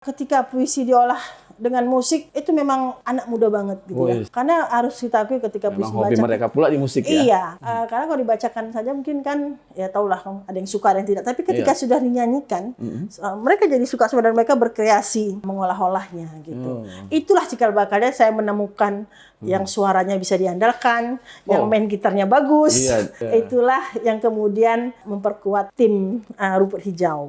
Ketika puisi diolah dengan musik itu memang anak muda banget gitu ya. Karena harus kita akui ketika memang puisi hobi dibacakan, mereka pula di musik ya. Iya, karena kalau dibacakan saja mungkin kan ya tahulah ada yang suka ada yang tidak. Tapi ketika sudah dinyanyikan, mereka jadi suka dan mereka berkreasi mengolah-olahnya gitu. Itulah cikal bakalnya saya menemukan yang suaranya bisa diandalkan, yang main gitarnya bagus. Itulah yang kemudian memperkuat tim Rumput Hijau.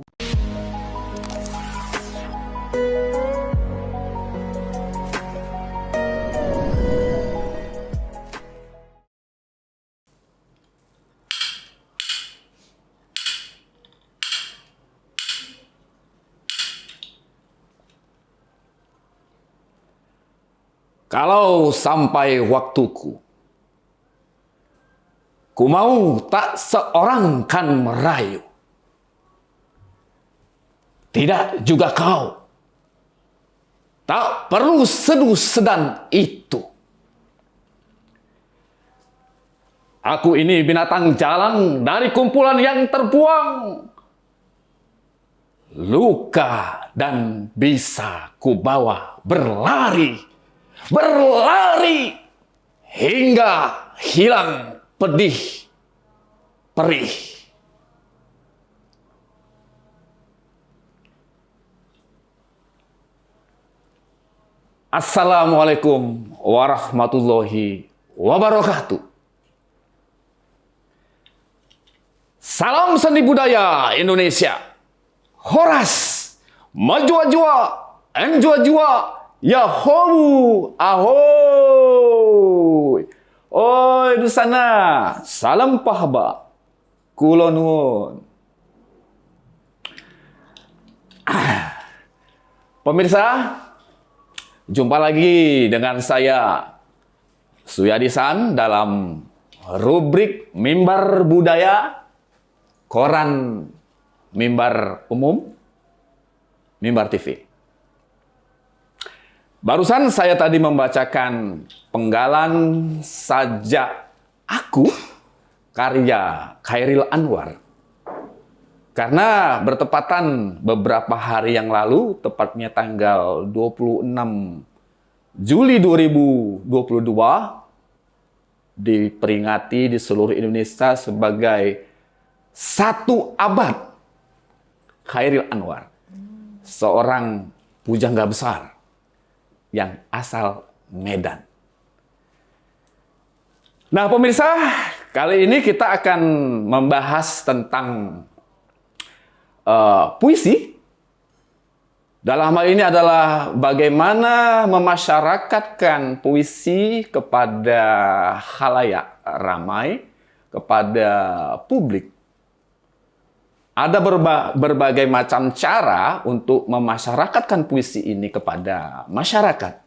Kalau sampai waktuku, ku mau tak seorang kan merayu. Tidak juga kau. Tak perlu seduh sedan itu. Aku ini binatang jalan dari kumpulan yang terbuang. Luka dan bisa ku bawa berlari. Berlari hingga hilang pedih perih. Assalamualaikum warahmatullahi wabarakatuh. Salam seni budaya Indonesia. Horas, majua-jua, enjua-jua. Yahoo, ahoy. Oi di sana, salam pahba. Kula nuwun. Pemirsa, jumpa lagi dengan saya Suyadisan dalam rubrik Mimbar Budaya Koran Mimbar Umum Mimbar TV. Barusan saya tadi membacakan penggalan Sajak Aku karya Chairil Anwar. Karena bertepatan beberapa hari yang lalu, tepatnya tanggal 26 Juli 2022, diperingati di seluruh Indonesia sebagai 1 abad Chairil Anwar. Seorang pujangga besar yang asal Medan. Nah, pemirsa, kali ini kita akan membahas tentang puisi. Dalam hal ini adalah bagaimana memasyarakatkan puisi kepada khalayak ramai, kepada publik. Ada berbagai macam cara untuk memasyarakatkan puisi ini kepada masyarakat.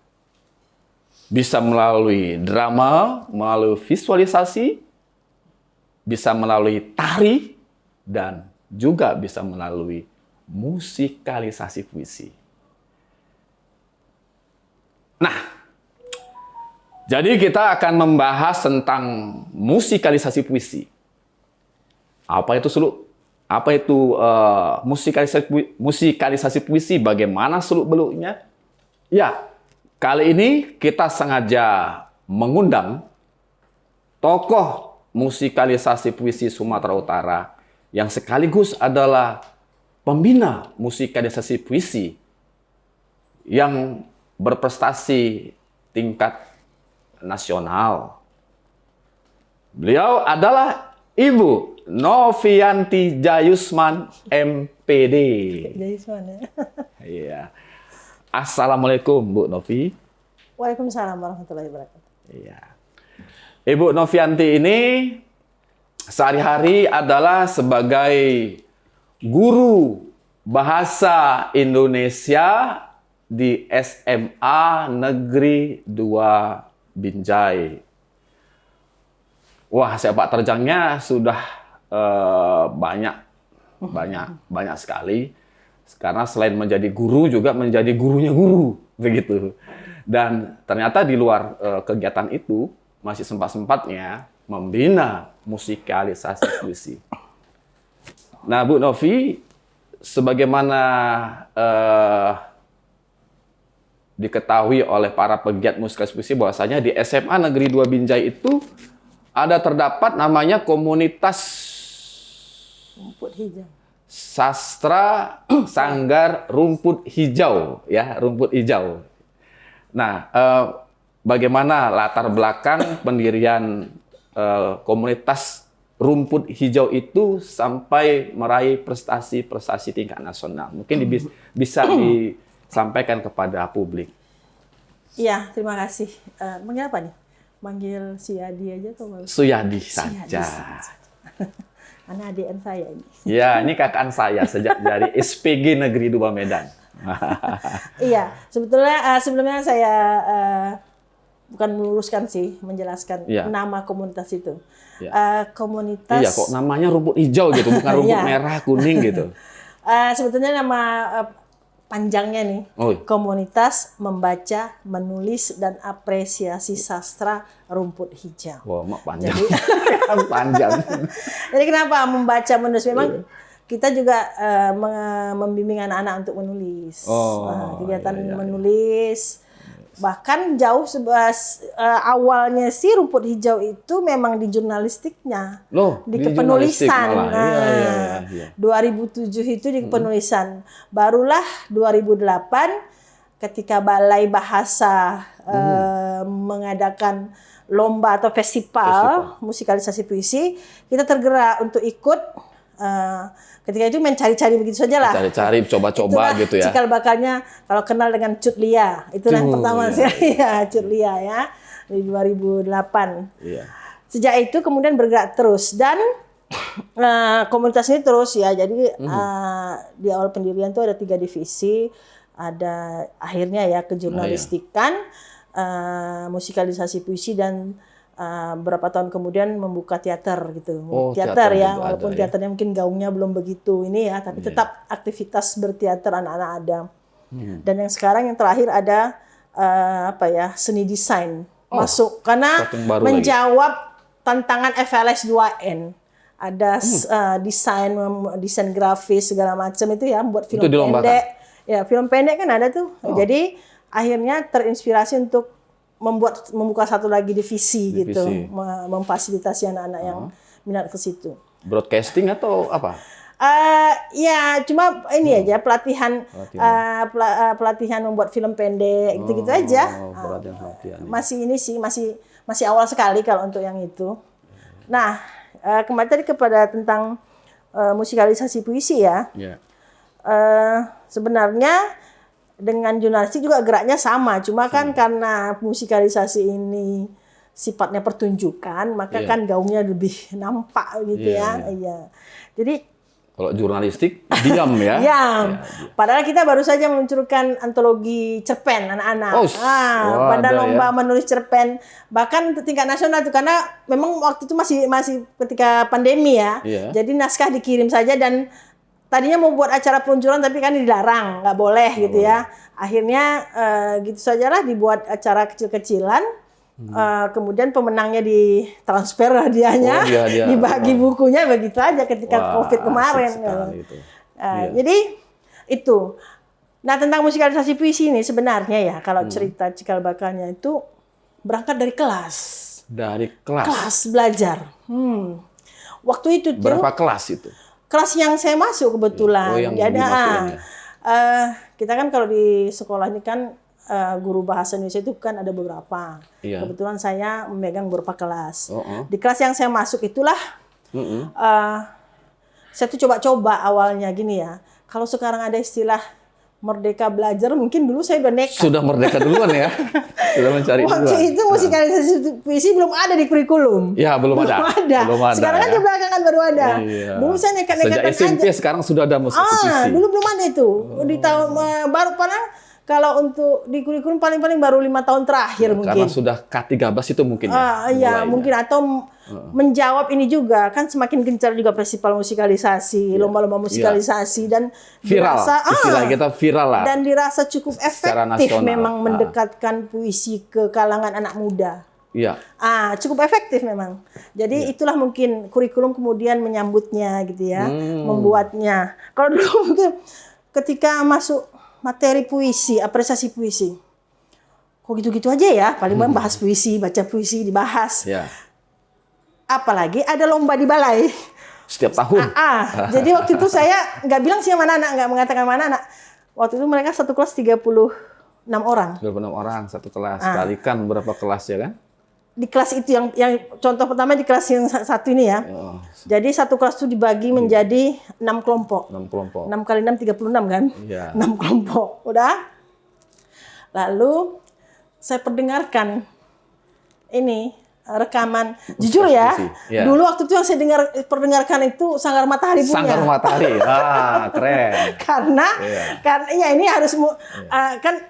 Bisa melalui drama, melalui visualisasi, bisa melalui tari, dan juga bisa melalui musikalisasi puisi. Nah, jadi kita akan membahas tentang musikalisasi puisi. Apa itu Suluk? Apa itu musikalisasi puisi? Bagaimana seluk-beluknya? Ya, kali ini kita sengaja mengundang tokoh musikalisasi puisi Sumatera Utara yang sekaligus adalah pembina musikalisasi puisi yang berprestasi tingkat nasional. Beliau adalah Ibu Novianti Jayusman, MPD. Jayusman ya. Iya. Assalamualaikum, Bu Novi. Waalaikumsalam warahmatullahi wabarakatuh. Iya. Ibu Novianti ini sehari-hari adalah sebagai guru bahasa Indonesia di SMA Negeri 2 Binjai. Wah, sepak terjangnya sudah banyak sekali. Karena selain menjadi guru juga menjadi gurunya guru, begitu. Dan ternyata di luar kegiatan itu masih sempat-sempatnya membina musikalisasi puisi. Nah, Bu Novi, sebagaimana diketahui oleh para pegiat musikalisasi puisi bahwasanya di SMA Negeri 2 Binjai itu terdapat namanya komunitas Rumput hijau. sastra sanggar rumput hijau, ya, rumput hijau. Nah, bagaimana latar belakang pendirian komunitas rumput hijau itu sampai meraih prestasi-prestasi tingkat nasional? Mungkin bisa disampaikan kepada publik. Iya, terima kasih. Manggil apa nih? Manggil Suyadi aja atau Suyadi saja. Anak adik saya ini. Ya, ini kakak saya sejak dari SPG Negeri 2 Medan. Iya, sebelumnya saya bukan meluruskan sih, menjelaskan nama komunitas itu. Komunitas. Iya, kok namanya rumput hijau gitu, bukan rumput merah, kuning gitu. Sebetulnya nama panjangnya nih, Komunitas Membaca, Menulis, dan Apresiasi Sastra Rumput Hijau. Wah, mak panjang. Jadi, panjang. Jadi kenapa membaca, menulis? Memang kita juga membimbing anak-anak untuk menulis. Kegiatan menulis. Bahkan jauh awalnya sih rumput hijau itu memang di jurnalistiknya, di kepenulisan. Iya. 2007 itu di kepenulisan. Barulah 2008 ketika Balai Bahasa mengadakan lomba atau festival musikalisasi puisi, kita tergerak untuk ikut. Ketika itu mencari-cari begitu saja lah. Cari-cari, coba-coba gitu ya. Cikal bakalnya kalau kenal dengan Cut Lia, itulah yang pertama sekali ya, Cut Lia ya, di 2008. Iya. Sejak itu kemudian bergerak terus dan komunitas ini terus ya. Jadi di awal pendirian itu ada 3 divisi, ada akhirnya ya kejurnalistikan, musikalisasi puisi dan berapa tahun kemudian membuka teater gitu. Teater ya, walaupun teaternya mungkin gaungnya belum begitu ini ya, tapi tetap aktivitas berteater anak-anak ada. Dan yang sekarang yang terakhir ada seni desain masuk karena menjawab tantangan FLS 2N. Ada desain grafis segala macam itu ya, buat film pendek. Ya, film pendek kan ada tuh. Jadi akhirnya terinspirasi untuk membuka satu lagi divisi. Gitu, memfasilitasi anak-anak yang minat ke situ. Broadcasting atau apa? Ya, cuma ini aja pelatihan membuat film pendek gitu-gitu aja. Masih ini sih masih awal sekali kalau untuk yang itu. Nah, kembali tadi kepada tentang musikalisasi puisi ya. Sebenarnya dengan jurnalistik juga geraknya sama, cuma kan karena musikalisasi ini sifatnya pertunjukan, maka kan gaungnya lebih nampak gitu ya. Jadi kalau jurnalistik diam ya. Padahal kita baru saja meluncurkan antologi cerpen anak-anak. Pada lomba menulis cerpen, bahkan tingkat nasional itu karena memang waktu itu masih ketika pandemi ya. Jadi naskah dikirim saja dan tadinya mau buat acara peluncuran tapi kan dilarang, nggak boleh gitu ya. Akhirnya gitu sajalah dibuat acara kecil-kecilan. Kemudian pemenangnya ditransfer hadiahnya, dibagi bukunya begitu aja ketika COVID kemarin. Jadi itu. Nah tentang musikalisasi puisi ini sebenarnya ya kalau cerita cikal bakalnya itu berangkat dari kelas. Dari kelas. Kelas belajar. Waktu itu tuh. Berapa kelas itu? Kelas yang saya masuk kebetulan. Jadi kita kan kalau di sekolah ini kan guru bahasa Indonesia itu kan ada beberapa. Kebetulan saya memegang beberapa kelas. Di kelas yang saya masuk itulah saya tuh coba-coba awalnya gini ya. Kalau sekarang ada istilah merdeka belajar, mungkin dulu saya udah nekat. Sudah merdeka duluan ya? Sudah mencari duluan. Waktu itu musikalisasi puisi belum ada di kurikulum. Ya, belum ada. Sekarang kan di belakangan baru ada. Dulu saya nekat-nekatan aja. Sejak SMP sekarang sudah ada musik puisi. Dulu belum ada itu. Di tahun baru kalau untuk di kurikulum paling-paling baru 5 tahun terakhir mungkin. Karena sudah K13 itu mungkin ya. Mungkin atau menjawab ini juga kan semakin gencar juga festival musikalisasi, lomba-lomba musikalisasi dan viral. Istilah kita viral lah. Dan dirasa cukup efektif memang mendekatkan puisi ke kalangan anak muda. Cukup efektif memang. Jadi itulah mungkin kurikulum kemudian menyambutnya gitu ya, membuatnya. Kalau dulu mungkin ketika masuk materi puisi, apresiasi puisi, kok gitu-gitu aja ya, paling bahas puisi, baca puisi, dibahas. Ya. Apalagi ada lomba di balai. Setiap tahun. Jadi waktu itu saya nggak bilang sih sama anak-anak, nggak mengatakan mana anak. Waktu itu mereka satu kelas 36 orang. 26 orang satu kelas. Kalikan berapa kelas ya kan? Di kelas itu yang contoh pertama di kelas yang satu ini ya. Oh. Jadi satu kelas itu dibagi menjadi 6 kelompok. 6 kelompok. 6 kali 6 36 kan? Iya. 6 kelompok. Udah. Lalu saya perdengarkan ini rekaman. Jujur ya, ya. dulu waktu itu yang saya perdengarkan itu Sanggar Matahari punya. Sanggar Matahari, keren. karena ya ini harus kan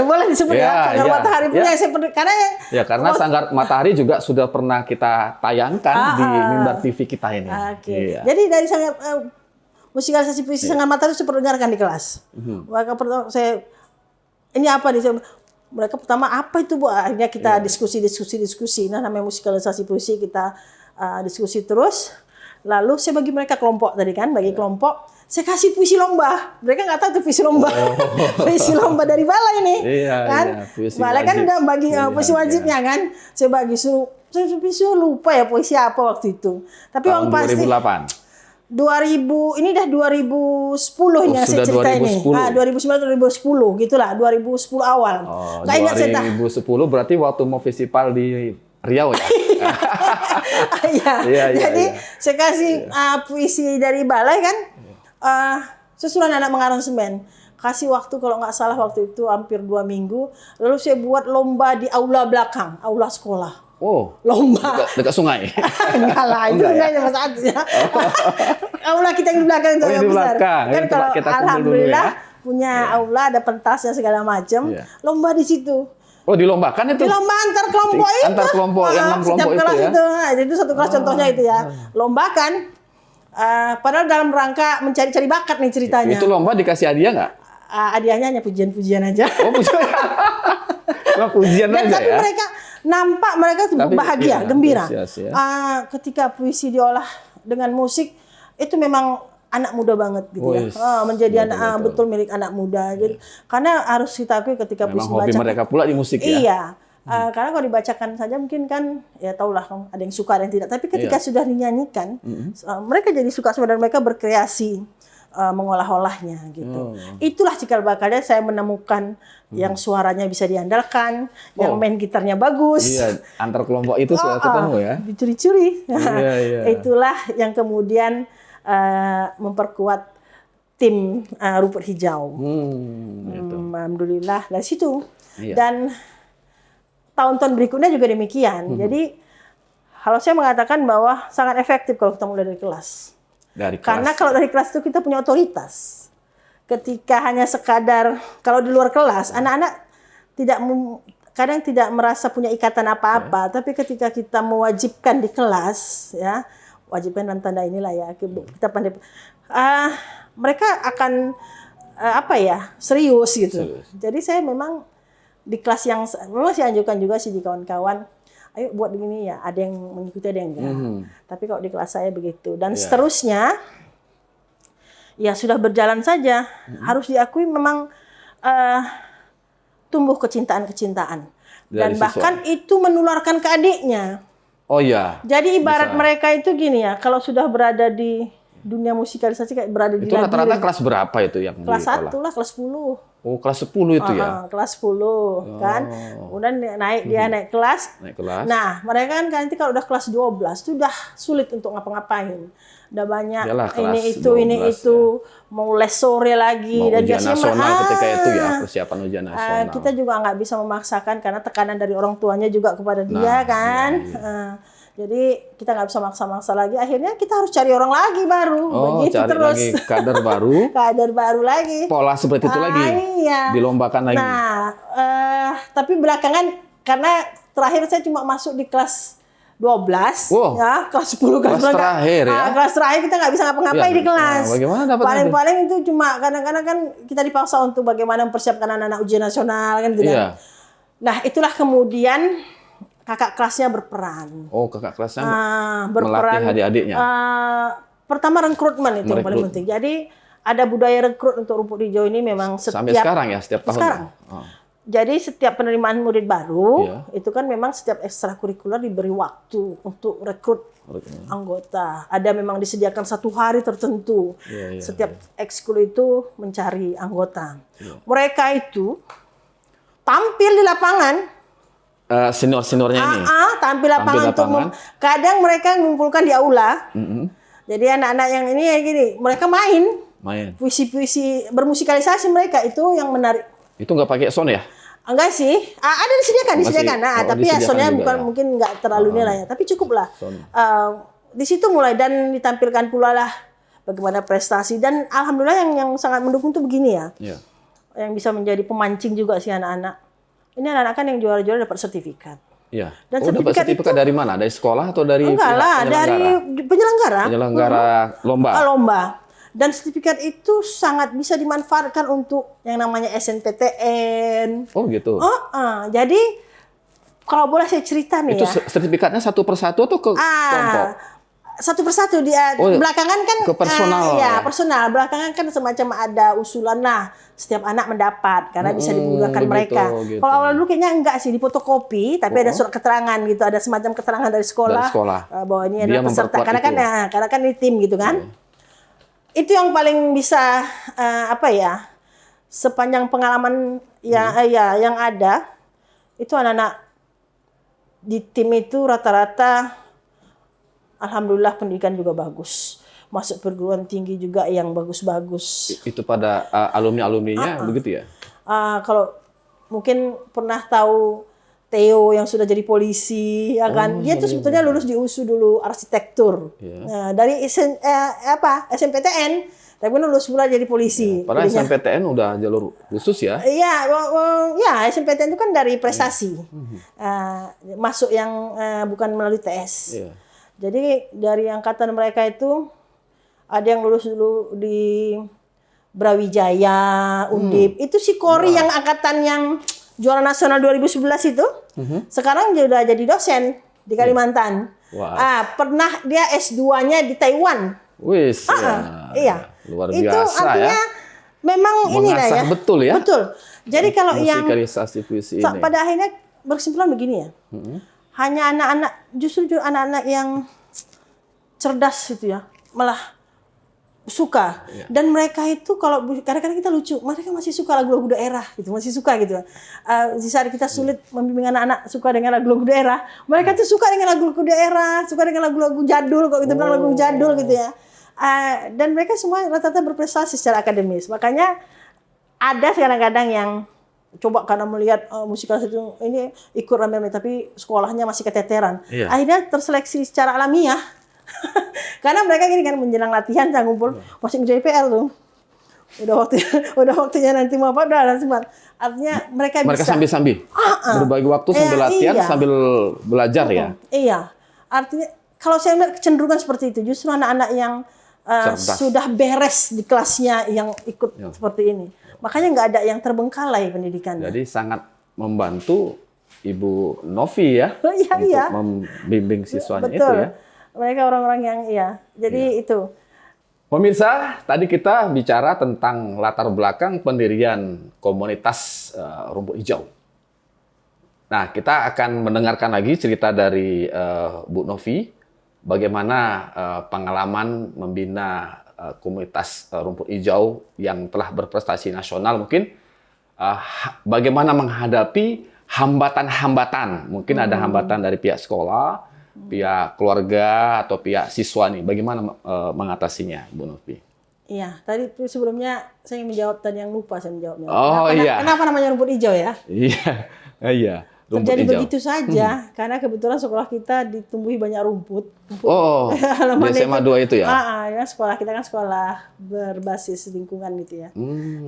boleh disebut ya Sanggar Matahari punya. Saya karena Sanggar Matahari juga sudah pernah kita tayangkan di Mimbar TV kita ini. Iya. Jadi dari musikalisasi puisi Sanggar Matahari saya perdengarkan di kelas. Maka saya ini apa nih? Mereka pertama apa itu Bu? Akhirnya kita diskusi. Nah namanya musikalisasi puisi kita diskusi terus. Lalu saya bagi mereka kelompok tadi kan, kelompok. Saya kasih puisi lomba. Mereka nggak tahu itu puisi lomba. Puisi lomba dari balai nih, kan? Balai kan udah bagi puisi wajibnya kan. Saya bagi saya lupa ya puisi apa waktu itu. Tapi tahun yang pasti 2008. 2000 ini dah 2010 yang saya cerita 2010. Ini. 2009 2010 gitulah, 2010 awal. Nggak ingat saya. 2010 berarti waktu mau festival di Riau ya. Jadi saya kasih puisi dari balai kan. Saya suruh anak mengaransemen. Kasih waktu kalau nggak salah waktu itu hampir 2 minggu. Lalu saya buat lomba di aula belakang, aula sekolah. Oh, lomba dekat sungai. Enggak lah, itu sungainya Mas Adi ya. Aula kita yang di belakang itu yang besar. Kan kalau alhamdulillah punya aula ada pentasnya segala macam. Lomba di situ. Oh, dilombakan itu? Dilomba antar kelompok itu. Antar kelompok yang 6 kelompok itu ya. Itu satu kelas contohnya itu ya. Lombakan. Padahal dalam rangka mencari-cari bakat nih ceritanya. Itu lomba dikasih hadiah nggak? Hadiahnya hanya pujian-pujian aja. Oh, pujian. Pujian aja tapi ya. Mereka bahagia, gembira. Ketika puisi diolah dengan musik itu memang anak muda banget gitu menjadi betul milik anak muda. Jadi karena harus kita akui ketika memang puisi hobi baca mereka pula di musik ya. Iya. Karena kalau dibacakan saja mungkin kan ya tahulah ada yang suka ada yang tidak. Tapi ketika sudah dinyanyikan, mereka jadi suka dan mereka berkreasi. Mengolah-olahnya gitu. Itulah cikal bakalnya saya menemukan yang suaranya bisa diandalkan, yang main gitarnya bagus. Iya, antar kelompok itu sudah ketemu ya. Dicuri-curi. Itulah yang kemudian memperkuat tim Rumput Hijau. Alhamdulillah dari situ. Dan tahun-tahun berikutnya juga demikian. Jadi kalau saya mengatakan bahwa sangat efektif kalau kita mulai dari kelas. Karena kalau dari kelas itu kita punya otoritas. Ketika hanya sekadar kalau di luar kelas, anak-anak kadang tidak merasa punya ikatan apa-apa. Tapi ketika kita mewajibkan di kelas, ya wajibkan dalam tanda inilah ya kita pandai. Mereka akan serius gitu. Jadi saya memang di kelas yang memang saya anjurkan juga sih di kawan-kawan. Ayo buat begini ya, ada yang mengikuti ada yang enggak. Tapi kalau di kelas saya begitu. Dan seterusnya, ya sudah berjalan saja. Harus diakui memang tumbuh kecintaan-kecintaan. Dan bahkan itu menularkan ke adiknya. Oh iya. Jadi ibarat mereka itu gini ya, kalau sudah berada di dunia musikalisasi kayak berada di itu rata-rata kelas berapa itu yang kelas 1 lah, kelas 10. Oh, kelas 10 itu ya? Kelas 10 kan. Kemudian naik kelas. Nah, mereka kan nanti kalau udah kelas 12 itu udah sulit untuk ngapa-ngapain. Udah banyak ini itu mau les sore lagi. Mau ujian nasional ketika itu ya, persiapan ujian nasional. Kita juga nggak bisa memaksakan karena tekanan dari orang tuanya juga kepada dia kan. Jadi kita nggak bisa maksa-maksa lagi. Akhirnya kita harus cari orang lagi baru. Begitu cari terus. Lagi kader baru. Kader baru lagi. Pola seperti itu lagi. Iya. Dilombakan lagi. Nah, tapi belakangan karena terakhir saya cuma masuk di kelas 12, ya kelas 10 kelas terakhir ya. Kelas terakhir kita nggak bisa ngapa-ngapain di kelas. Bagaimana dapat paling itu cuma kadang-kadang kan kita dipaksa untuk bagaimana mempersiapkan anak-anak ujian nasional kan gitu. Nah, itulah kemudian kakak kelasnya berperan. Oh, kakak kelasnya berperan melatih adik-adiknya. Pertama rekrutmen itu yang paling penting. Jadi ada budaya rekrut untuk Rumput Hijau ini memang sampai sekarang ya, setiap tahun. Sekarang. Jadi setiap penerimaan murid baru Iya. itu kan memang setiap ekstrakurikuler diberi waktu untuk rekrut anggota. Ada memang disediakan 1 hari tertentu. Iya, Setiap ekskul itu mencari anggota. Mereka itu tampil di lapangan. Senior-seniornya ini. Tampil lapangan untuk kadang mereka mengumpulkan di aula. Jadi anak-anak yang ini ya gini, mereka main. Puisi-puisi bermusikalisasi mereka itu yang menarik. Itu nggak pakai sound ya? Enggak sih, ada disediakan. Tapi ya soundnya bukan ya? Mungkin nggak terlalu nilai ya, tapi cukup lah. Di situ mulai dan ditampilkan pula lah bagaimana prestasi dan alhamdulillah yang sangat mendukung tuh begini ya. Yang bisa menjadi pemancing juga sih anak-anak. Ini anak-anak kan yang juara-juara dapat sertifikat. Iya. Dan dapat sertifikat dari mana? Dari sekolah atau dari enggak lah, dari penyelenggara. Penyelenggara lomba. Lomba. Dan sertifikat itu sangat bisa dimanfaatkan untuk yang namanya SNPTN. Oh gitu. Jadi kalau boleh saya cerita nih itu ya. Sertifikatnya satu persatu atau ke kelompok? Satu persatu dia belakangan kan ke personal. Personal. Belakangan kan semacam ada usulan lah setiap anak mendapat karena bisa digunakan mereka. Gitu. Kalau awal dulu kayaknya enggak sih difotokopi, tapi ada surat keterangan gitu, ada semacam keterangan dari sekolah. Bahwa ini adalah peserta karena kan ini tim gitu kan. Itu yang paling bisa sepanjang pengalaman yang ada itu anak-anak di tim itu rata-rata alhamdulillah pendidikan juga bagus, masuk perguruan tinggi juga yang bagus-bagus. Itu pada alumni-alumninya begitu ya? Kalau mungkin pernah tahu Theo yang sudah jadi polisi, ya kan? Dia tuh sebetulnya lulus di USU dulu arsitektur. Nah, dari SMPTN, tapi lulus pula jadi polisi. Padahal SMPTN udah jalur khusus ya? Iya, SMPTN itu kan dari prestasi, masuk yang bukan melalui TS. Jadi dari angkatan mereka itu ada yang lulus dulu di Brawijaya, Undip. Itu si Kori yang angkatan yang juara nasional 2011 itu, sekarang dia udah jadi dosen di Kalimantan. Pernah dia S2-nya di Taiwan. Wis, iya. Luar biasa itu artinya memang ini lah ya. Betul ya. Betul. Jadi kalau yang puisi ini. Pada akhirnya berkesimpulan begini ya. Hanya justru anak-anak yang cerdas itu ya, malah suka. Dan mereka itu kalau kadang-kadang kita lucu, mereka masih suka lagu-lagu daerah gitu, masih suka gitu. Di saat kita sulit membimbing anak-anak suka dengan lagu-lagu daerah, mereka tuh suka dengan lagu-lagu daerah, suka dengan lagu-lagu jadul, kalau kita bilang lagu jadul gitu ya. Dan mereka semua rata-rata berprestasi secara akademis. Makanya ada kadang-kadang yang coba karena melihat musikal itu ini ikut rame-rame tapi sekolahnya masih keteteran. Akhirnya terseleksi secara alamiah. Karena mereka gini kan menjelang latihan saya ngumpul masih ngerjain PR tuh. Udah waktunya nanti mau apa udah nanti. Artinya mereka bisa sambil-sambil berbagi waktu sambil latihan sambil belajar ya. Iya. Artinya kalau saya melihat kecenderungan seperti itu justru anak-anak yang sudah beres di kelasnya yang ikut seperti ini. Makanya nggak ada yang terbengkalai pendidikannya. Jadi sangat membantu Ibu Novi ya untuk membimbing siswanya. Betul. Itu ya. Mereka orang-orang yang jadi itu. Pemirsa, tadi kita bicara tentang latar belakang pendirian komunitas Rumput Hijau. Nah, kita akan mendengarkan lagi cerita dari Bu Novi, bagaimana pengalaman membina komunitas Rumput Hijau yang telah berprestasi nasional mungkin, bagaimana menghadapi hambatan-hambatan. Mungkin ada hambatan dari pihak sekolah, pihak keluarga atau pihak siswa nih, bagaimana mengatasinya, Bu Novi? Iya, tadi sebelumnya saya menjawab tadi yang lupa saya menjawabnya. Kenapa namanya rumput hijau ya? Iya. Terjadi begitu saja karena kebetulan sekolah kita ditumbuhi banyak rumput. Di SMA 2 itu ya? Ya sekolah kita kan sekolah berbasis lingkungan gitu ya.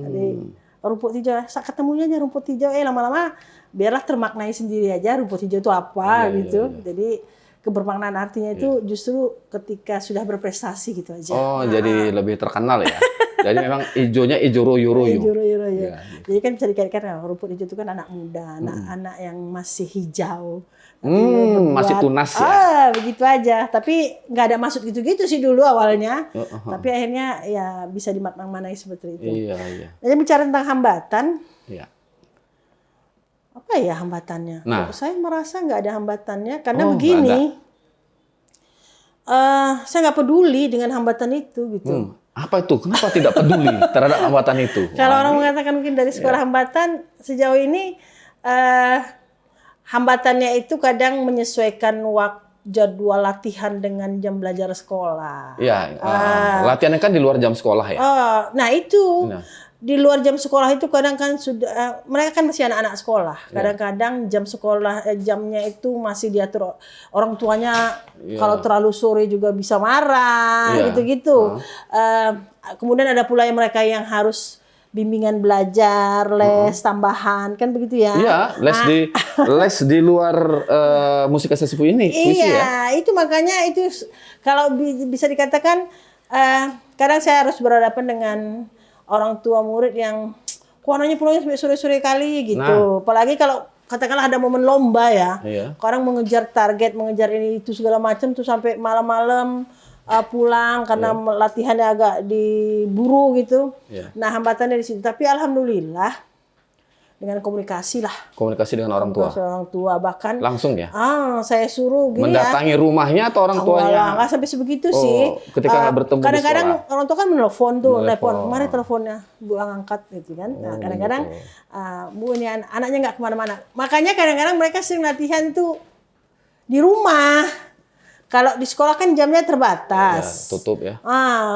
Jadi rumput hijau, ketemunya aja rumput hijau, lama-lama biarlah termaknai sendiri aja rumput hijau itu apa gitu. Jadi kebermaknaan artinya itu justru ketika sudah berprestasi gitu aja. Jadi lebih terkenal ya. Jadi memang hijaunya hijau royo-royo. Jadi kan bisa dikaitkan rumput hijau itu kan anak muda, anak-anak yang masih hijau. Masih tunas ya. Begitu aja. Tapi nggak ada maksud gitu-gitu sih dulu awalnya. Tapi akhirnya ya bisa dimaknai seperti itu. Jadi bicara tentang hambatan. ada ya hambatannya? Nah. Saya merasa nggak ada hambatannya karena Oh, begini. Saya nggak peduli dengan hambatan itu gitu. Apa itu? Kenapa tidak peduli terhadap hambatan itu? Kalau orang mengatakan mungkin dari sekolah hambatan, sejauh ini hambatannya itu kadang menyesuaikan jadwal latihan dengan jam belajar sekolah. Iya, latihannya kan di luar jam sekolah ya. Nah itu. Nah. Di luar jam sekolah itu kadang kan sudah mereka kan masih anak-anak sekolah. Kadang-kadang jam sekolah jamnya itu masih diatur orang tuanya. Kalau terlalu sore juga bisa marah gitu-gitu. Kemudian ada pula yang mereka yang harus bimbingan belajar, les tambahan kan begitu ya. Iya, les di luar musik sesipu ini, puisi ya. Iya, itu makanya itu kalau bisa dikatakan kadang saya harus berhadapan dengan orang tua murid yang anaknya pulangnya sampai sore-sore kali gitu. Nah. Apalagi kalau katakanlah ada momen lomba ya. Iya. Orang mengejar target, mengejar ini itu segala macam tuh sampai malam-malam pulang karena latihannya agak diburu gitu. Iya. Nah, hambatannya di situ. Tapi alhamdulillah dengan komunikasi lah. Komunikasi dengan orang tua. Komunikasi orang tua bahkan Langsung ya? saya suruh gini Mendatangi rumahnya atau orang tuanya? Nggak sampai sebegitu sih. Ketika nggak bertemu di kadang-kadang sekolah? orang tua kan menelpon tuh, Menelpon. kemarin teleponnya Bu angkat gitu kan. Nah, kadang-kadang Bu ini anaknya nggak kemana-mana. Makanya kadang-kadang mereka sering latihan itu di rumah. Kalau di sekolah kan jamnya terbatas. Ya, tutup ya.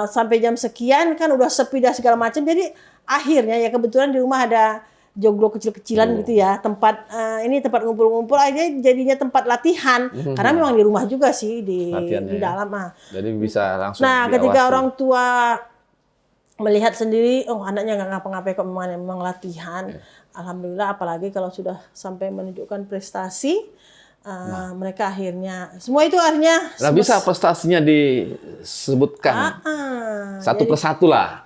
Sampai jam sekian kan udah sepi dan segala macam. Jadi akhirnya ya kebetulan di rumah ada joglo kecil-kecilan gitu ya, tempat ini tempat ngumpul-ngumpul aja jadinya tempat latihan karena memang di rumah juga sih di dalam. Jadi bisa langsung Nah, diawasi. ketika orang tua melihat sendiri, anaknya nggak ngapa-ngapain kok memang latihan, alhamdulillah. Apalagi kalau sudah sampai menunjukkan prestasi, mereka akhirnya semua itu akhirnya. Nah, bisa prestasinya disebutkan satu persatu lah,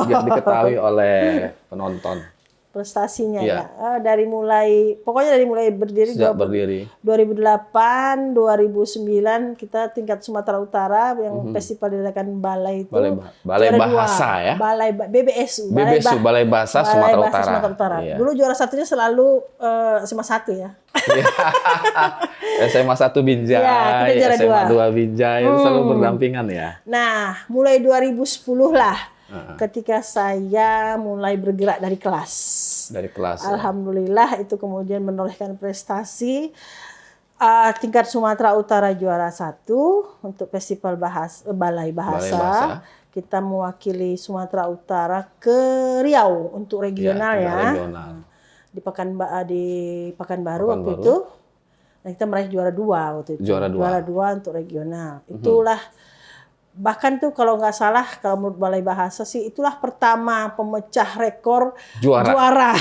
biar diketahui oleh penonton. Prestasinya ya. Pokoknya dari mulai berdiri. Sejak berdiri. 2008, 2009 kita tingkat Sumatera Utara yang festival diadakan Balai itu. Balai Bahasa ya. BBSU. Balai Bahasa Sumatera Utara. Iya. Dulu juara satunya selalu SMA 1 ya. SMA 1 Binjai, kita juara SMA 2 Binjai itu selalu berdampingan ya. Nah, mulai 2010 lah. Ketika saya mulai bergerak dari kelas. Alhamdulillah itu kemudian menorehkan prestasi. Tingkat Sumatera Utara juara 1 untuk festival Balai Bahasa. Kita mewakili Sumatera Utara ke Riau untuk regional ya. Di Pekanbaru waktu itu. Nah, kita meraih juara 2 waktu itu. Juara 2 untuk regional. Itulah bahkan tuh kalau nggak salah, kalau menurut Balai Bahasa sih itulah pertama pemecah rekor juara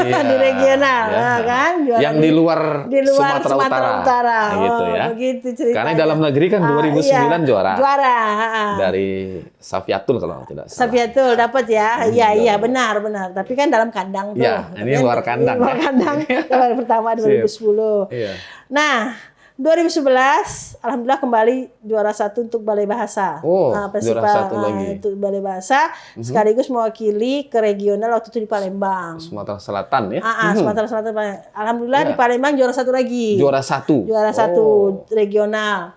di regional, kan? Juara yang di luar Sumatera Utara. Gitu ya. Begitu ceritanya. Karena dalam negeri kan 2009 juara. Dari Safiatul kalau tidak salah. Safiatul dapat ya. Iya benar. Tapi kan dalam kandang tuh. Iya, ini luar kandang. Luar kandang. Yang pertama 2010. Iya. Nah, 2011, alhamdulillah kembali juara 1 untuk Balai Bahasa. Juara 1 lagi. Untuk Balai Bahasa, sekaligus mewakili ke regional waktu itu di Palembang. Sumatera Selatan ya? Sumatera Selatan. Alhamdulillah di Palembang juara 1 lagi. Juara 1? Juara 1 regional.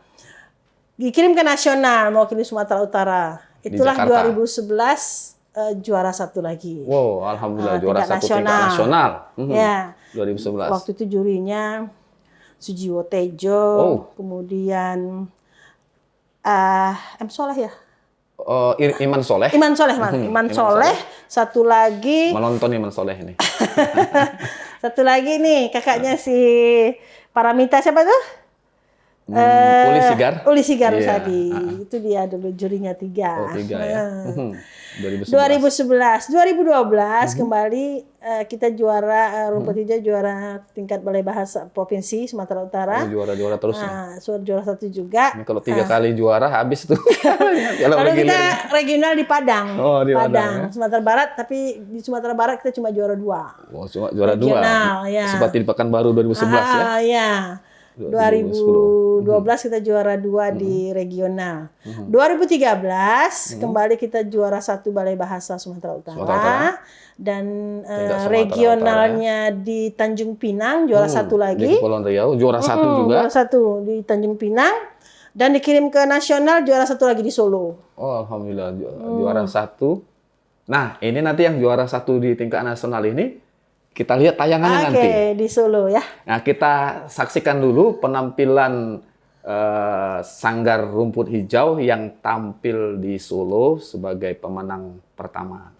Dikirim ke nasional mewakili Sumatera Utara. Itulah 2011 juara 1 lagi. Wow, alhamdulillah juara 1 tingkat nasional. Ya. 2011. Waktu itu jurinya Sujiwo Tejo, kemudian M. Soleh ya? Iman Soleh. Iman Soleh. Satu lagi. Menonton Iman Soleh ini. Satu lagi nih kakaknya si Paramita siapa tuh? Uli Sigar Rusadi. Itu dia dulu jurinya 3. 3 ya. 2011, 2012 kembali kita juara rumput hijau, juara tingkat Balai Bahasa Provinsi Sumatera Utara. Juara terus. Juara 1 juga. Ini kalau 3 kali juara habis tuh. Kalau kita regional di Padang. Di Padang ya? Sumatera Barat, tapi di Sumatera Barat kita cuma juara 2. Cuma juara 2. Regional, ya. Seperti di Pekanbaru 2011 ya. Iya. 2012 kita juara 2 di regional. 2013 kembali kita juara 1 Balai Bahasa Sumatera Utara. Dan regionalnya di Tanjung Pinang juara 1 lagi. Di Kepulauan Riau juara 1 juga. Juara 1 di Tanjung Pinang dan dikirim ke nasional juara 1 lagi di Solo. Oh, alhamdulillah juara 1. Nah, ini nanti yang juara 1 di tingkat nasional ini kita lihat tayangannya nanti. Oke, di Solo ya. Nah, kita saksikan dulu penampilan Sanggar Rumput Hijau yang tampil di Solo sebagai pemenang pertama.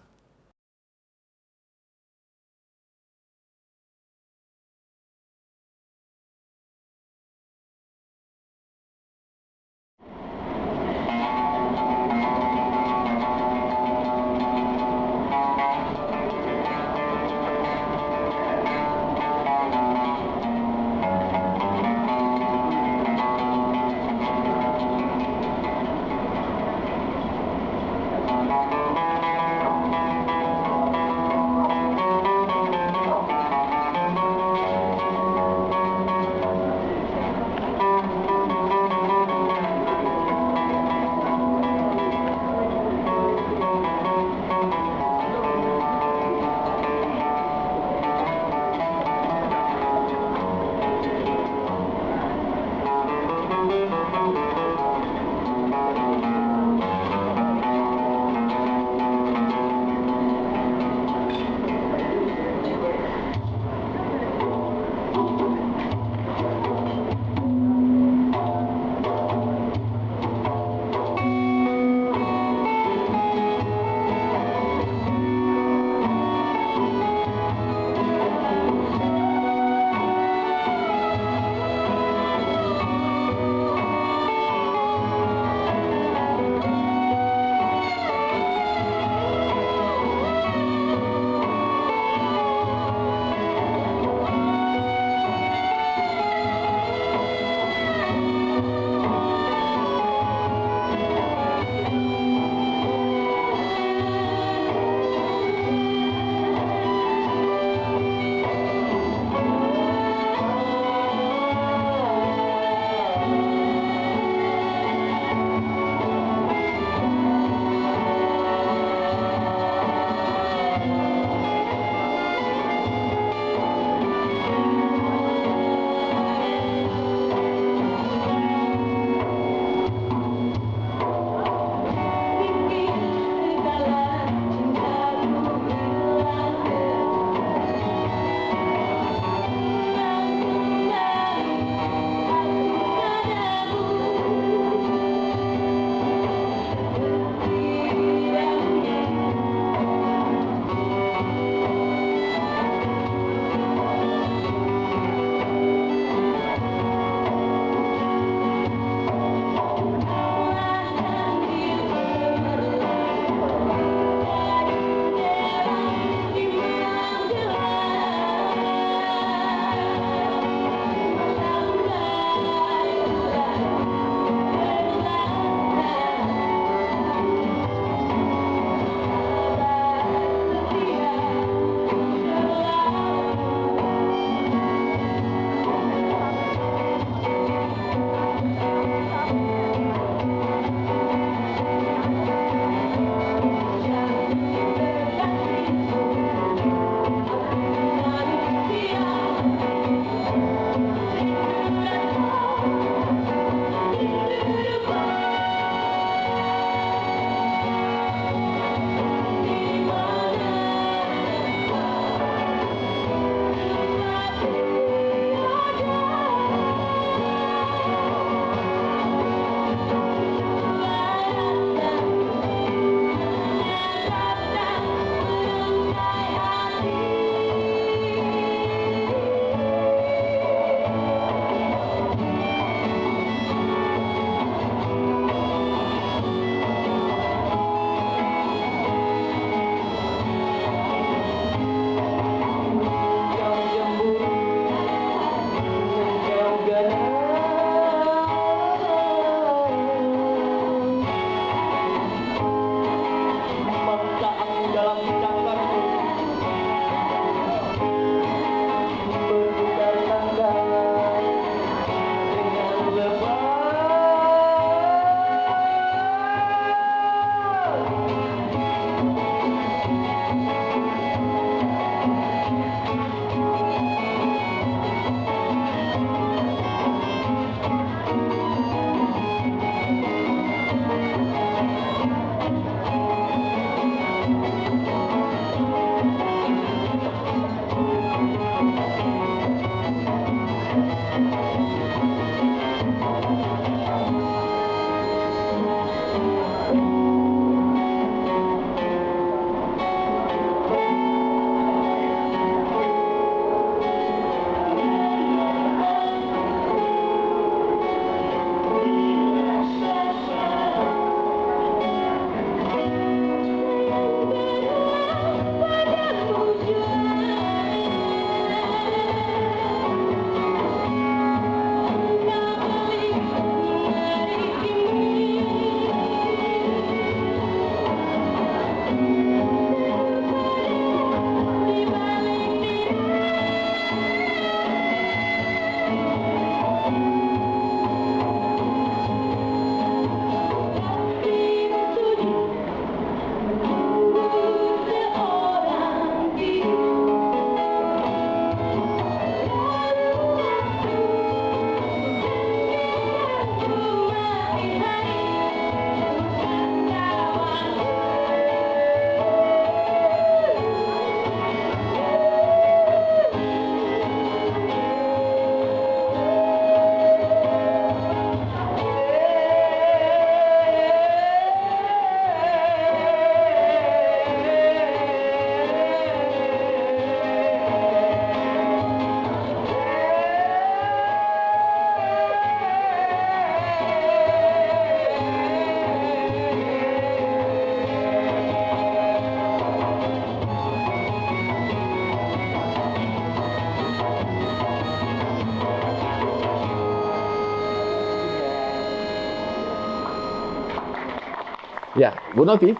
Ya, Bu Novi,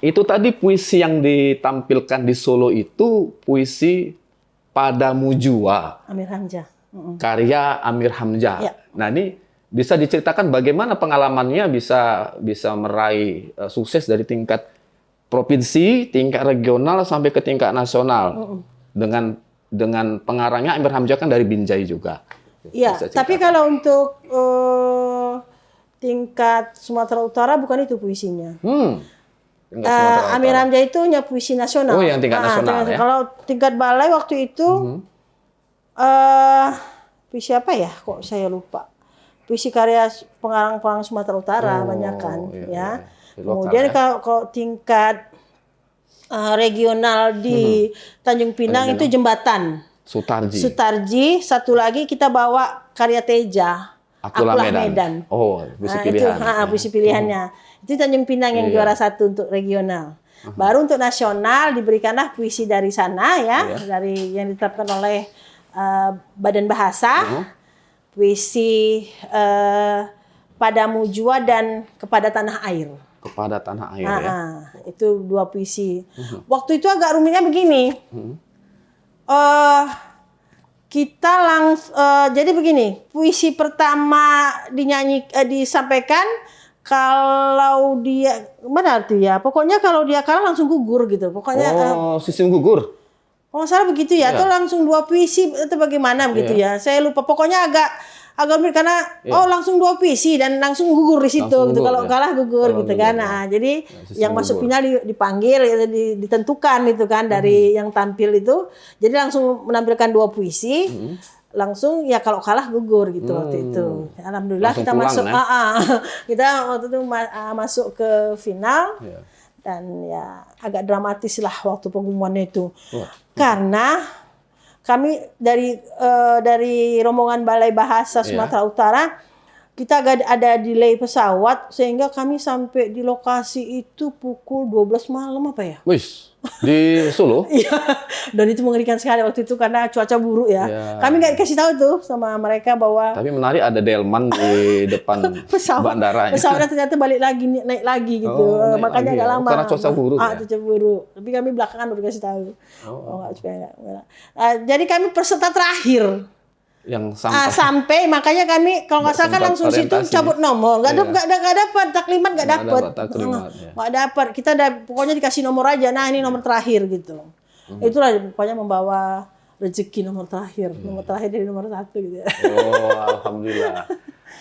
itu tadi puisi yang ditampilkan di Solo itu puisi Padamu Jua, Amir Hamzah. karya Amir Hamzah. Ya. Nah, ini bisa diceritakan bagaimana pengalamannya bisa meraih sukses dari tingkat provinsi, tingkat regional sampai ke tingkat nasional. Dengan pengarangnya Amir Hamzah kan dari Binjai juga. Iya, Bisa tapi ceritakan. kalau untuk tingkat Sumatera Utara bukan itu puisinya. Tingkat Sumatera Amir Utara. Hamzah itu punya puisi nasional. Oh, yang tingkat nasional, ya. Kalau tingkat balai waktu itu puisi apa ya? Kok saya lupa. Puisi karya pengarang-pengarang Sumatera Utara banyak kan, iya, ya. iya. Kemudian Lokal, ya. kalau tingkat regional di Tanjung Pinang itu Jembatan Sutarji. Sutarji. Satu lagi kita bawa karya Teja. Akulah Medan. Oh, puisi pilihan. Itu puisi pilihannya. Itu Tanjung Pinang yang juara satu untuk regional. Baru untuk nasional diberikanlah puisi dari sana ya, dari yang ditetapkan oleh Badan Bahasa. Puisi Padamu Jua dan Kepada Tanah Air. Kepada Tanah Air, ya. Itu dua puisi. Waktu itu agak rumitnya begini. Kita langsung jadi begini, puisi pertama disampaikan kalau dia mana tuh ya, pokoknya kalau dia kalah langsung gugur gitu, pokoknya Sistem gugur. kalau nggak salah begitu ya, atau langsung dua puisi atau bagaimana begitu ya, saya lupa, pokoknya agak mirip karena langsung dua puisi dan langsung gugur di situ Langsung gitu, gugur, kalau kalah gugur Kalau gitu gugur, kan. ya. Nah, jadi sistem yang masuk gugur. final dipanggil ditentukan itu kan dari yang tampil itu, jadi langsung menampilkan dua puisi. Langsung ya kalau kalah gugur gitu waktu itu. Alhamdulillah Langsung kita pulang, masuk ya? kita waktu itu masuk ke final. Iya. Dan ya agak dramatis lah waktu pengumumannya itu. Wah. Karena kami dari rombongan Balai Bahasa Sumatera Utara, kita agak ada delay pesawat sehingga kami sampai di lokasi itu pukul 12 malam apa ya? Wis, di Solo? Iya, dan itu mengerikan sekali waktu itu karena cuaca buruk ya. Iya. Kami nggak dikasih tahu tuh sama mereka bahwa Tapi menarik ada delman di depan bandaranya. pesawatnya ternyata balik lagi, naik lagi gitu. Naik Makanya lagi agak ya? lama. Karena cuaca buruk ya? Cuaca buruk. Tapi kami belakangan udah dikasih tahu. Jadi kami peserta terakhir. Yang sampai Sampai makanya kami kalau nggak salah kan sempat langsung situ orientasi. cabut nomor, nggak dapat taklimat, nggak dapat, ya. nggak dapat. Kita pokoknya dikasih nomor aja. Nah ini nomor terakhir gitu. Itulah pokoknya membawa rezeki nomor terakhir dari nomor 1 gitu ya. Oh, alhamdulillah.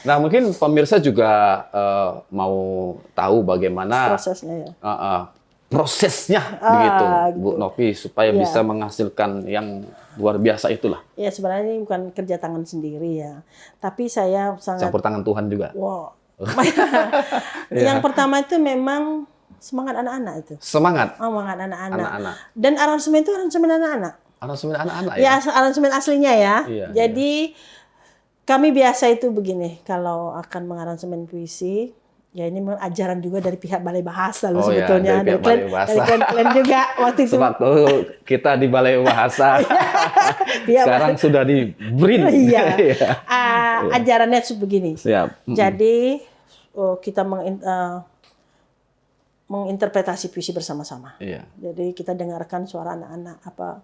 Nah, mungkin pemirsa juga mau tahu bagaimana Prosesnya ya. prosesnya begitu, Bu gitu. Novi, supaya Iya. bisa menghasilkan yang luar biasa itulah. Ya sebenarnya ini bukan kerja tangan sendiri ya, tapi saya sangat Campur tangan Tuhan juga. wow. Yang pertama itu memang semangat anak-anak itu. Semangat Semangat anak-anak. anak-anak. Dan aransemen itu aransemen anak-anak. Aransemen anak-anak Ya, ya. aransemen aslinya ya. Iya, Jadi kami biasa itu begini, kalau akan mengaransemen puisi, ya ini memang ajaran juga dari pihak Balai Bahasa loh Oh ya, sebetulnya. dari pihak Balai Bahasa. Dari klan juga waktu itu. Sewaktu kita di Balai Bahasa, Pihak sekarang sudah di BRIN. Iya. Ajarannya begini. Siap. Jadi kita menginterpretasi puisi bersama-sama. Iya. Jadi kita dengarkan suara anak-anak, apa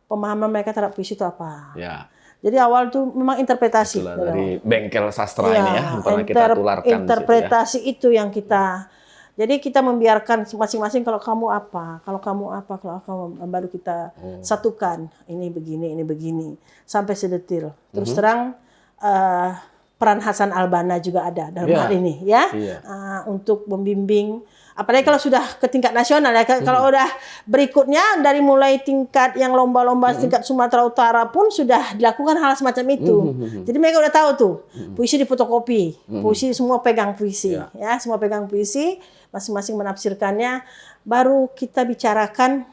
pemahaman mereka terhadap puisi itu apa. Ya. Jadi awal tuh memang interpretasi. Itulah dari bengkel sastra ini ya, yang pernah kita tularkan. Interpretasi itu yang kita. Jadi kita membiarkan masing-masing kalau kamu apa, kalau kamu baru kita satukan. Ini begini, sampai sedetil. Terus terang peran Hasan Albana juga ada dalam hal ini ya, untuk membimbing. Apalagi kalau sudah ke tingkat nasional ya, kalau udah berikutnya dari mulai tingkat yang lomba-lomba tingkat Sumatera Utara pun sudah dilakukan hal semacam itu. Jadi mereka udah tahu tuh, puisi difotokopi, puisi semua pegang puisi, ya semua pegang puisi, masing-masing menafsirkannya, baru kita bicarakan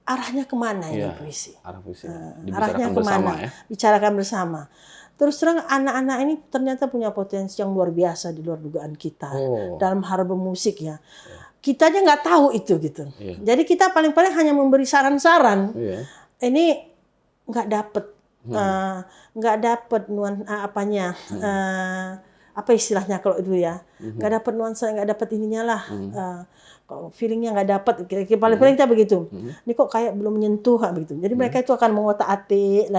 arahnya kemana ini puisi. Arah puisi. Arahnya Dibicarakan kemana? bersama ya. Bicarakan bersama. Terus terang anak-anak ini ternyata punya potensi yang luar biasa di luar dugaan kita dalam hal bermusik ya. Kita aja nggak tahu itu gitu. Jadi kita paling-paling hanya memberi saran-saran. Ini nggak dapet apa istilahnya kalau itu ya, nggak dapat nuansa, nggak dapat ininya lah, feelingnya nggak dapat. Paling-paling kita begitu. Ini kok kayak belum menyentuh begitu. Jadi mereka itu akan mengotak-atik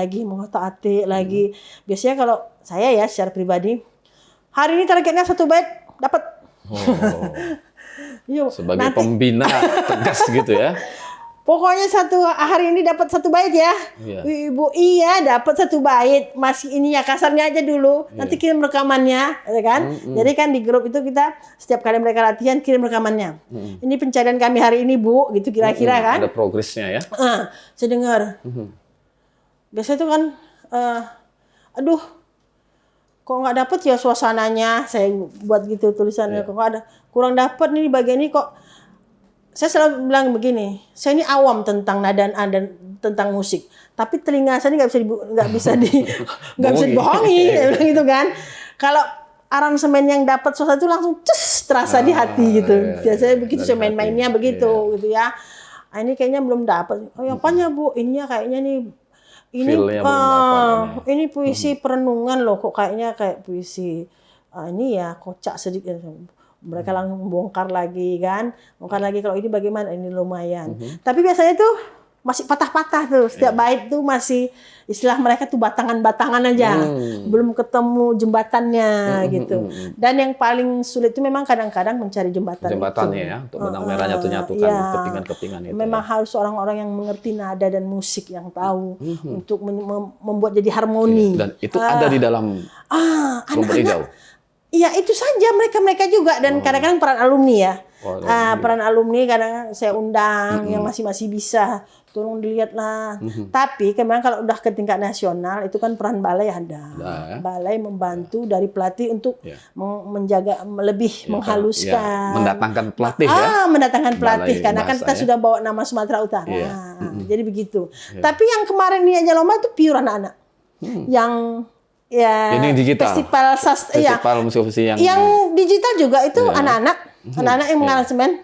lagi. Biasanya kalau saya ya secara pribadi, hari ini targetnya 1 bait dapat. Sebagai pembina tegas gitu ya. Pokoknya hari ini dapat 1 bait ya. Ibu, dapat 1 bait. Masih ininya kasarnya aja dulu. Nanti kirim rekamannya, ya kan? Jadi kan di grup itu kita setiap kali mereka latihan kirim rekamannya. Ini pencarian kami hari ini, Bu, gitu kira-kira kan? Ada progresnya ya. Saya dengar. Biasanya itu kan aduh, kok nggak dapet ya suasananya, saya buat gitu tulisannya, kok nggak ada, kurang dapet nih bagian ini kok. Saya selalu bilang begini, saya ini awam tentang nada dan tentang musik, tapi telinga saya ini nggak bisa dibohongi, saya bilang gitu kan. Kalau aransemen yang dapat suasana itu langsung terasa di hati gitu. Biasanya begitu, saya main-mainnya begitu gitu ya. Ini kayaknya belum dapat. Oh, apanya Bu? Ininya kayaknya nih. Ini puisi perenungan loh, kok kayaknya kayak puisi ini ya kocak sedikit. Mereka langsung bongkar lagi kan, kalau ini bagaimana, ini lumayan. Tapi biasanya tuh masih patah-patah tuh, setiap bait tuh masih istilah mereka tuh batangan-batangan aja, belum ketemu jembatannya gitu. Dan yang paling sulit itu memang kadang-kadang mencari jembatannya ya, untuk benang merahnya tuh nyatukan kepingan-kepingan itu. Memang harus orang-orang yang mengerti nada dan musik yang tahu untuk membuat jadi harmoni. Dan itu ada di dalam Rumput Hijau. Iya, itu saja mereka juga, dan kadang-kadang peran alumni ya. Peran alumni kadang saya undang yang masih bisa, tolong dilihatlah. Tapi memang kalau udah ke tingkat nasional itu kan peran balai ada. Balai membantu dari pelatih untuk menjaga lebih menghaluskan. Mendatangkan pelatih ya. Mendatangkan pelatih balai karena kan kita sudah bawa nama Sumatera Utara. Jadi begitu. Tapi yang kemarin ini aja lomba itu pure anak-anak. Yang ini digital. Festival musik yang digital juga itu anak-anak yang mengaransemen.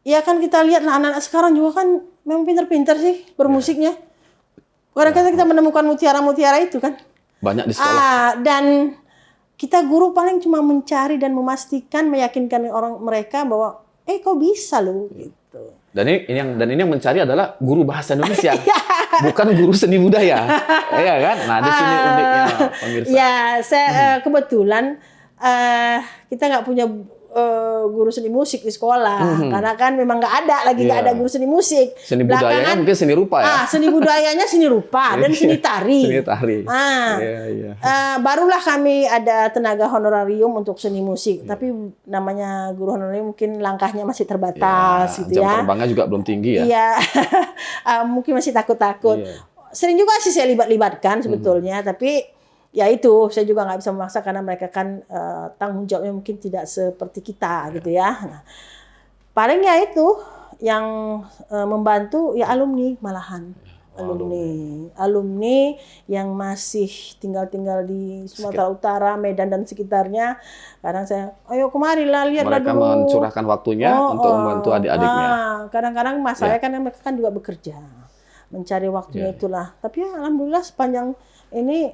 Ya kan kita lihat anak-anak sekarang juga kan memang pintar-pintar sih bermusiknya. Kadang-kadang kita menemukan mutiara-mutiara itu kan. Banyak di sekolah. Dan kita guru paling cuma mencari dan memastikan, meyakinkan mereka bahwa kok bisa loh gitu. Dan ini yang mencari adalah guru bahasa Indonesia. Bukan guru seni budaya. Iya kan? Nah, di sini uniknya pemirsa. Ya, saya kebetulan kita nggak punya guru seni musik di sekolah, karena kan memang nggak ada guru seni musik. Seni budayanya mungkin seni rupa ya. Seni budayanya seni rupa dan seni tari. Seni tari. Barulah kami ada tenaga honorarium untuk seni musik, tapi namanya guru honorarium mungkin langkahnya masih terbatas gitu ya. Jam terbangnya juga belum tinggi ya. Iya, mungkin masih takut-takut. Sering juga sih saya libatkan sebetulnya, tapi ya itu saya juga nggak bisa memaksa karena mereka kan tanggung jawabnya mungkin tidak seperti kita gitu ya. Nah, paling ya itu yang membantu ya alumni malahan. Alumni yang masih tinggal di Sumatera Utara, Medan dan sekitarnya. Kadang saya, ayo kemari lah, lihatlah dulu. Mereka mencurahkan waktunya untuk membantu adik-adiknya. Kadang-kadang masalahnya kan mereka kan juga bekerja, mencari waktunya itulah. Tapi ya, alhamdulillah sepanjang ini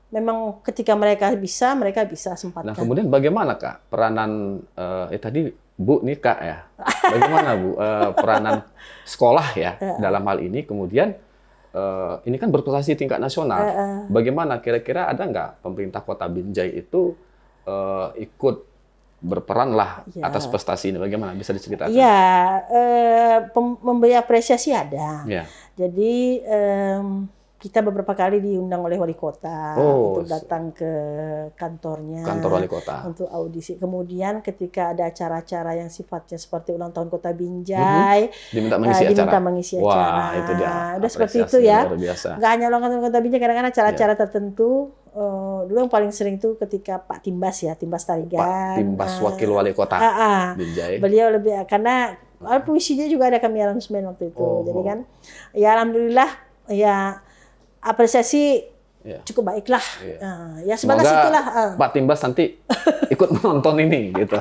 memang ketika mereka bisa sempatkan. Nah, kemudian bagaimana Kak peranan tadi Bu nih Kak ya, bagaimana Bu peranan sekolah ya dalam hal ini? Kemudian ini kan berprestasi tingkat nasional. Bagaimana kira-kira ada nggak pemerintah Kota Binjai itu ikut berperan lah atas prestasi ini? Bagaimana bisa diceritakan? Iya, memberi apresiasi ada. Jadi kita beberapa kali diundang oleh wali kota untuk datang ke kantornya, kantor wali kota, untuk audisi. Kemudian ketika ada acara-acara yang sifatnya seperti ulang tahun Kota Binjai, diminta mengisi acara. Wah, itu dia. Udah seperti itu ya. Nggak hanya ulang tahun Kota Binjai, kadang-kadang acara-acara tertentu. Dulu yang paling sering tuh ketika Pak Timbas Tarigan. Pak Timbas wakil wali kota Binjai. Beliau lebih karena puisinya juga ada kami aransemen waktu itu. Jadi kan, ya alhamdulillah ya. Apresiasi cukup baiklah. Ya sebatas itulah. Pak Timbas nanti ikut menonton ini gitu.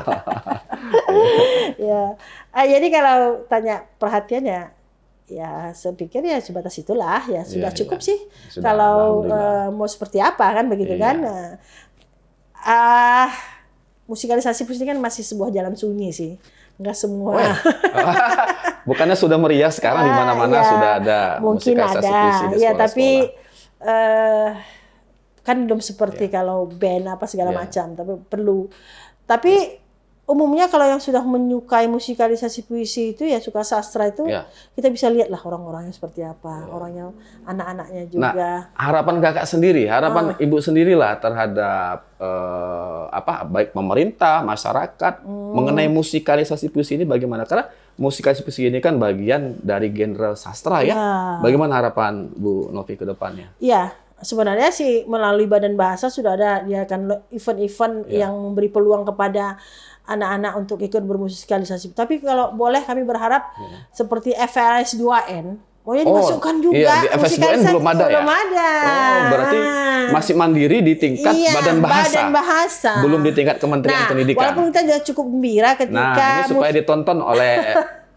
Jadi kalau tanya perhatian ya Ya, saya pikir ya sebatas itulah, ya sudah Iya, cukup iya. sih. Sudah, Kalau alhamdulillah. mau seperti apa kan begitu Iya. kan. Ah, musikalisasi puisi kan masih sebuah jalan sunyi sih. Enggak semua. Oh ya? Bukannya sudah meriah sekarang di mana-mana Ya, sudah ada mungkin musikalisasi ada. puisi di Ya, sekolah-sekolah. tapi kan belum seperti Iya. kalau band apa segala Iya. macam, tapi perlu. Tapi umumnya kalau yang sudah menyukai musikalisasi puisi itu ya suka sastra itu, Iya. kita bisa lihat lah orang-orangnya seperti apa, orangnya, anak-anaknya Nah, juga. harapan kakak sendiri, harapan ibu sendirilah terhadap baik pemerintah, masyarakat mengenai musikalisasi puisi ini bagaimana? Karena musikalisasi puisi ini kan bagian dari genre sastra ya. Ya. Bagaimana harapan Bu Novi ke depannya? Iya, sebenarnya sih melalui Badan Bahasa sudah ada diadakan event-event yang memberi peluang kepada anak-anak untuk ikut bermusikalisasi. Tapi kalau boleh kami berharap seperti FLS 2N, dimasukkan juga. Iya, di FS2N belum ada ya? Belum ada. Oh, berarti masih mandiri di tingkat Badan Bahasa. Badan Bahasa. Belum di tingkat Kementerian Pendidikan. Walaupun kita sudah cukup gembira ketika Nah, ini supaya ditonton oleh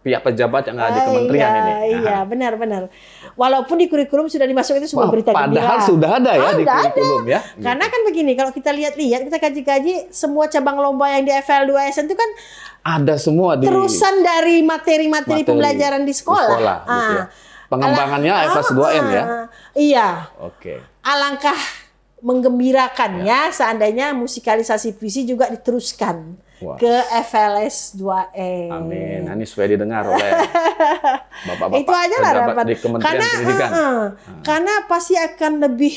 pihak pejabat yang ada di kementerian iya, ini. Iya, benar-benar. Walaupun di kurikulum sudah dimasuk itu sebuah berita gembira. Padahal sudah ada ya di sudah kurikulum ya. Karena kan begini, kalau kita lihat-lihat, kita kaji-kaji semua cabang lomba yang di FL2SN itu kan Ada semua di terusan dari materi-materi pembelajaran di sekolah. gitu ya. Pengembangannya FS2N ya. Iya. Oke. Alangkah menggembirakannya seandainya musikalisasi puisi juga diteruskan Wah. ke FLS 2N. Amin. Nah, ini supaya didengar oleh bapak-bapak Itu aja lah pejabat rapat. di Kementerian Pendidikan. Karena pasti akan lebih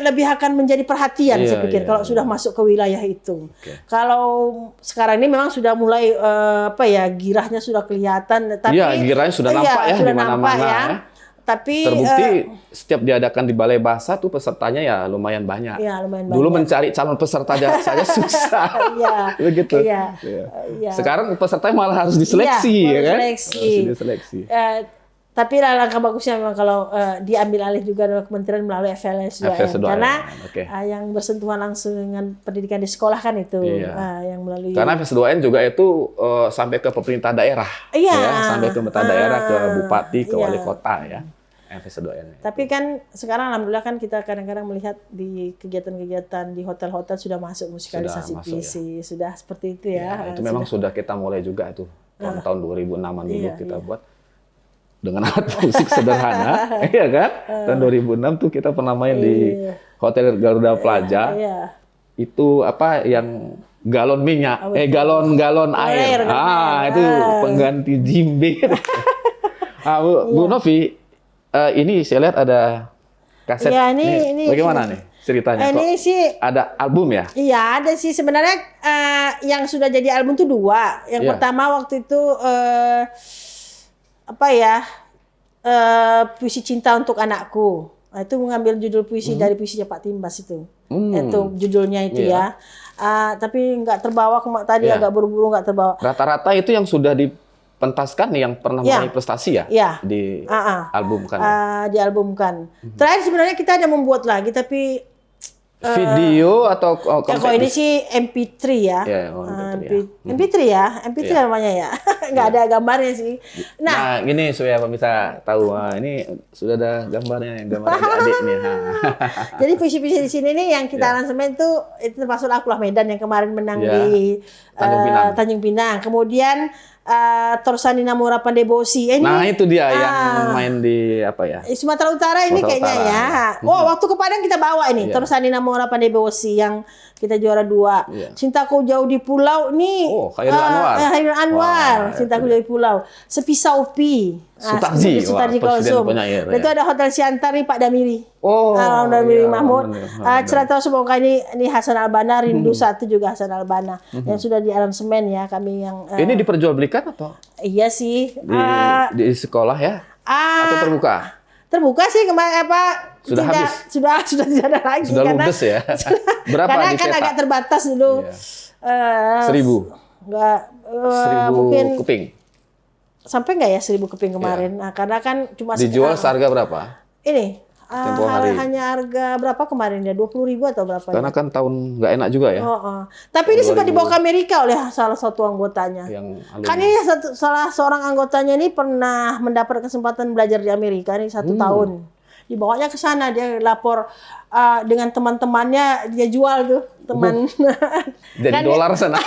lebih akan menjadi perhatian saya pikir kalau sudah masuk ke wilayah itu. Kalau sekarang ini memang sudah mulai girahnya sudah kelihatan, tapi Iya, girahnya sudah nampak ya di mana-mana ya. Tapi terbukti setiap diadakan di Balai Bahasa tuh pesertanya ya lumayan banyak. Iya, lumayan Dulu banyak. mencari calon peserta saja susah. Iya. Begitu. Iya. Iya. Sekarang pesertanya malah harus diseleksi Iya, ya kan? diseleksi. Harus diseleksi. Tapi langkah bagusnya memang kalau diambil alih juga oleh kementerian melalui FLS 2N. FLS 2N, Karena oke. yang bersentuhan langsung dengan pendidikan di sekolah kan itu. Iya. Yang melalui. Karena FS2N juga itu sampai ke pemerintah daerah. Iya. Ya, sampai ke pemerintah daerah, ke bupati, ke Iya. wali kota ya. FS2N. Tapi kan sekarang alhamdulillah kan kita kadang-kadang melihat di kegiatan-kegiatan di hotel-hotel sudah masuk musikalisasi Sudah masuk, puisi. Sudah seperti itu ya. Ya, itu memang sudah kita mulai juga itu. Tahun 2006-an dulu Iya, kita buat dengan alat musik sederhana, iya kan? Tahun 2006 tuh kita pernah main di Hotel Garuda Plaza. Iya. Itu yang galon minyak, galon air. Itu pengganti jimbe. Bu Novi, ini saya lihat ada kaset. Iya, ini bagaimana nih ceritanya? Ini sih ada album ya? Iya, ada sih sebenarnya yang sudah jadi album tuh 2. Yang pertama waktu itu puisi cinta untuk anakku. Nah, itu mengambil judul puisi dari puisinya Pak Timbas itu. Itu judulnya itu ya. Tapi nggak terbawa tadi agak buru-buru nggak terbawa. Rata-rata itu yang sudah dipentaskan yang pernah meraih prestasi ya? Iya. Di album kan? Dialbumkan. Terakhir sebenarnya kita ada membuat lagi tapi video atau kalau ini sih MP3 ya. MP3 ya. MP3 namanya ya. Nggak ada gambarnya sih. Nah, ini supaya pemirsa tahu, ini sudah ada gambar adik-adik nih. Jadi puisi-puisi di sini nih yang kita aransemen itu termasuk Akulah Medan yang kemarin menang di Tanjung Pinang. Kemudian Torsani Namora Pandebosi. Nah, itu dia yang main di Sumatera Utara ini kayaknya ya. Waktu ke Padang kita bawa ini Torsani Namora Pandebosi yang kita juara 2. Cintaku Jauh di Pulau nih. Khairul Anwar. Khairul Anwar. Cintaku Jauh di Pulau. Sepisa Upi. Sutarji Kalsum. Itu ada Hotel Siantar nih Pak Damiri. Damiri Mahmud. Cerita semoga ini Hasan Albana, Rindu 1 juga Hasan Albana. Yang sudah di aransemen ya kami yang. Ini diperjualbelikan atau? Iya sih. Di sekolah ya? Atau terbuka? Terbuka sih kemarin Sudah habis? Sudah tidak ada lagi. Sudah ludes ya? Berapa karena dicetak? kan agak terbatas dulu. 1.000? Enggak. 1.000 mungkin keping? Sampai nggak ya 1.000 keping kemarin? Nah, karena kan cuma dijual seharga berapa? ini Tempo hari. Hanya harga berapa kemarin ya? 20.000 atau berapa ya? Karena kan tahun nggak enak juga ya. Tapi ini sempat dibawa ke Amerika oleh salah satu anggotanya. Yang Kan ini salah seorang anggotanya ini pernah mendapat kesempatan belajar di Amerika nih 1 tahun. Dibawanya ke sana, dia lapor dengan teman-temannya, dia jual tuh teman. Jadi Kan dolar sana.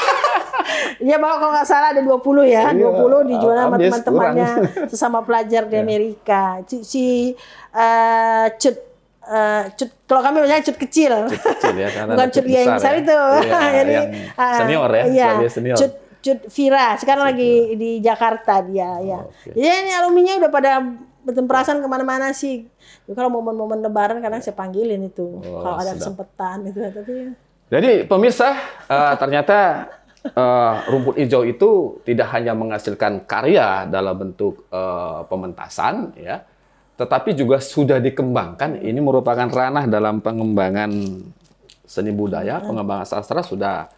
Dia bawa kalau nggak salah ada 20 ya, 20 dijual sama habis teman-temannya sesama pelajar di Amerika. Cut, kalau kami bilang cut kecil. Kecil ya, karena Bukan cut yang besar itu. Jadi, yang senior ya, iya, lebih senior. Cut Vira, sekarang lagi di Jakarta dia. Ya. Jadi ini alumninya udah pada bertemprasan kemana-mana sih. Kalau momen-momen Lebaran kadang saya panggilin itu, kalau ada kesempatan itu. Tapi jadi pemirsa, ternyata rumput hijau itu tidak hanya menghasilkan karya dalam bentuk pementasan, ya, tetapi juga sudah dikembangkan. Ini merupakan ranah dalam pengembangan seni budaya, pengembangan sastra sudah